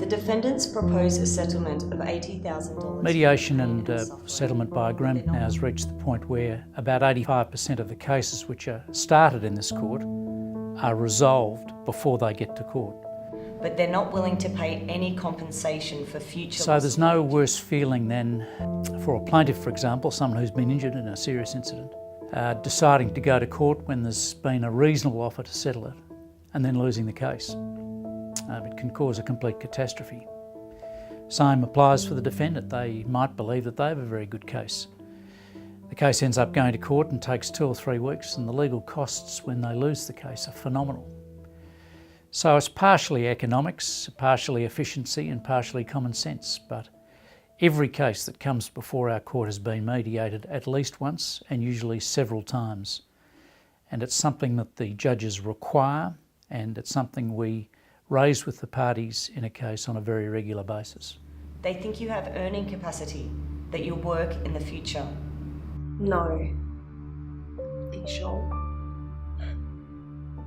The defendants propose a settlement of $80,000. Mediation and settlement by agreement now has reached the point where about 85% of the cases which are started in this court are resolved before they get to court. But they're not willing to pay any compensation for future So there's no worse feeling than for a plaintiff, for example, someone who's been injured in a serious incident, deciding to go to court when there's been a reasonable offer to settle it and then losing the case. It can cause a complete catastrophe. Same applies for the defendant. They might believe that they have a very good case. The case ends up going to court and takes 2 or 3 weeks, and the legal costs when they lose the case are phenomenal. So it's partially economics, partially efficiency and partially common sense, but every case that comes before our court has been mediated at least once and usually several times. And it's something that the judges require, and it's something we raise with the parties in a case on a very regular basis. They think you have earning capacity, that you'll work in the future. No. Are you sure?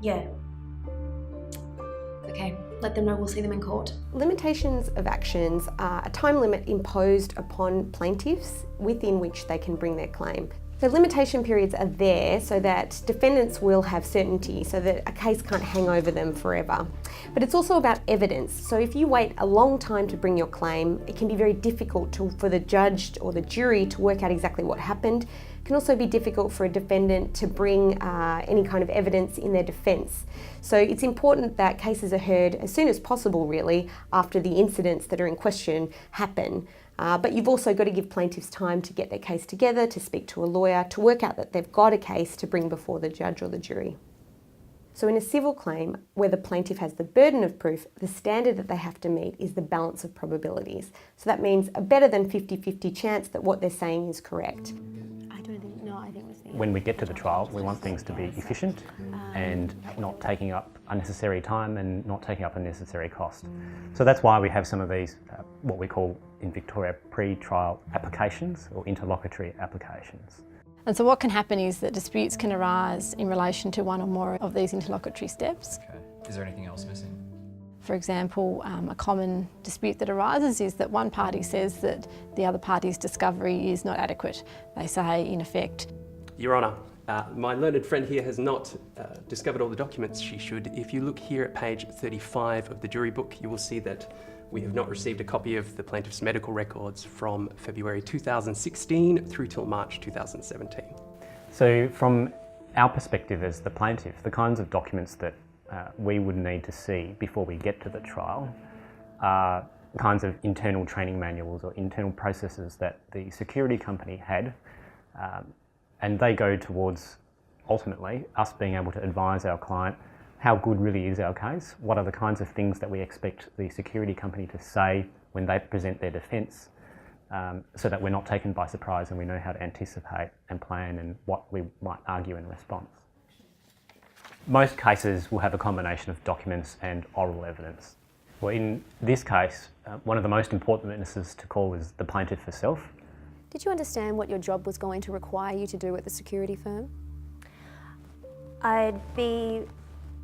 Yeah. Okay, let them know we'll see them in court. Limitations of actions are a time limit imposed upon plaintiffs within which they can bring their claim. So limitation periods are there so that defendants will have certainty, so that a case can't hang over them forever. But it's also about evidence. So if you wait a long time to bring your claim, it can be very difficult for the judge or the jury to work out exactly what happened. It can also be difficult for a defendant to bring any kind of evidence in their defence. So it's important that cases are heard as soon as possible, really, after the incidents that are in question happen. But you've also got to give plaintiffs time to get their case together, to speak to a lawyer, to work out that they've got a case to bring before the judge or the jury. So in a civil claim, where the plaintiff has the burden of proof, the standard that they have to meet is the balance of probabilities. So that means a better than 50-50 chance that what they're saying is correct. When we get to the trial, we want things to be efficient and not taking up unnecessary time and not taking up unnecessary cost. So that's why we have some of these, what we call in Victoria, pretrial applications or interlocutory applications. And so what can happen is that disputes can arise in relation to one or more of these interlocutory steps. Okay. Is there anything else missing? For example, a common dispute that arises is that one party says that the other party's discovery is not adequate. They say, in effect, Your Honour, my learned friend here has not discovered all the documents she should. If you look here at page 35 of the jury book, you will see that we have not received a copy of the plaintiff's medical records from February 2016 through till March 2017. So from our perspective as the plaintiff, the kinds of documents that we would need to see before we get to the trial are kinds of internal training manuals or internal processes that the security company had, and they go towards ultimately us being able to advise our client how good really is our case, what are the kinds of things that we expect the security company to say when they present their defence, so that we're not taken by surprise and we know how to anticipate and plan and what we might argue in response. Most cases will have a combination of documents and oral evidence. Well, in this case, one of the most important witnesses to call is the plaintiff herself. Did you understand what your job was going to require you to do at the security firm? I'd be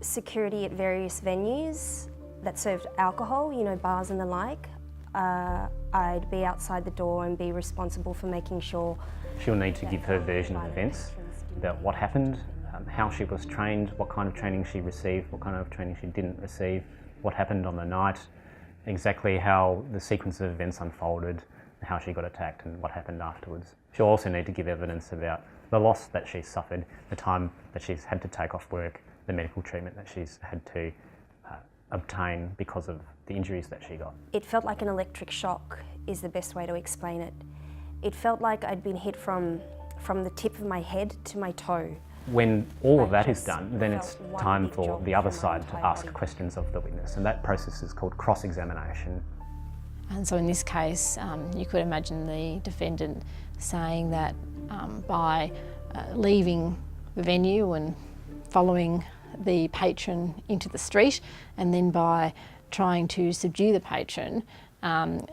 security at various venues that served alcohol, bars and the like. I'd be outside the door and be responsible for making sure... She'll need to give her version of events about what happened, how she was trained, what kind of training she received, what kind of training she didn't receive, what happened on the night, exactly how the sequence of events unfolded, how she got attacked and what happened afterwards. She'll also need to give evidence about the loss that she's suffered, the time that she's had to take off work, the medical treatment that she's had to obtain because of the injuries that she got. It felt like an electric shock is the best way to explain it. It felt like I'd been hit from the tip of my head to my toe. When all of that is done, then it's time for the other side to ask questions of the witness, and that process is called cross-examination. and so in this case you could imagine the defendant saying that by leaving the venue and following the patron into the street, and then by trying to subdue the patron,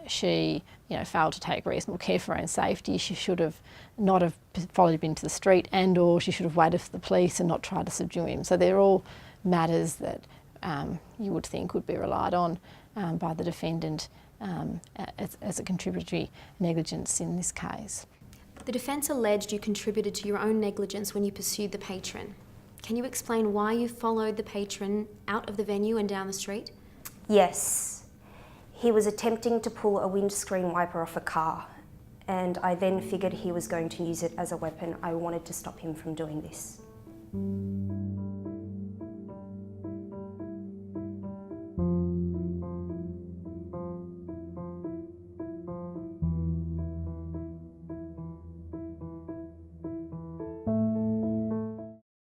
she failed to take reasonable care for her own safety. She should have not have followed him into the street, and or she should have waited for the police and not tried to subdue him. So they're all matters that you would think would be relied on by the defendant as a contributory negligence in this case. The defence alleged you contributed to your own negligence when you pursued the patron. Can you explain why you followed the patron out of the venue and down the street? Yes. He was attempting to pull a windscreen wiper off a car, and I then figured he was going to use it as a weapon. I wanted to stop him from doing this.